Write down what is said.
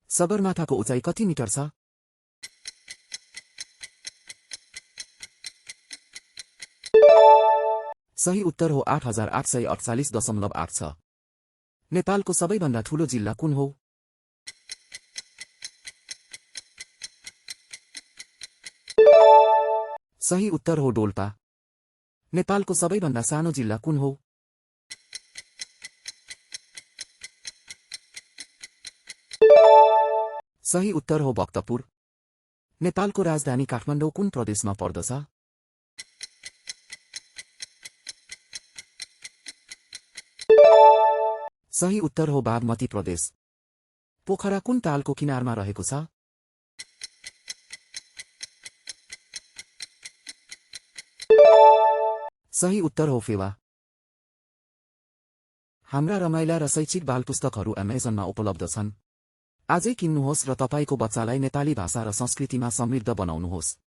सगरमाथाको उचाइ कति मिटर छ? सही उत्तर हो 8848.8 छ। नेपालको सबैभन्दा ठूलो जिल्ला कुन हो? सही उत्तर हो डोल्पा। नेपालको सबैभन्दा सानो जिल्ला कुन हो? सही उत्तर हो भक्तपुर। नेपालको राजधानी काठमाडौँ कुन प्रदेशमा पर्दछ? सही उत्तर हो बागमती प्रदेश। पोखरा कुन तालको किनारमा रहेको छ? सही उत्तर हो फेवा। हाम्रा रमाइला र शैक्षिक बालपुस्तकहरू अमेजनमा उपलब्ध छन्। आजै किन्नुहोस् र तपाईको बच्चालाई नेपाली भाषा र संस्कृतिमा समृद्ध बनाउनुहोस्।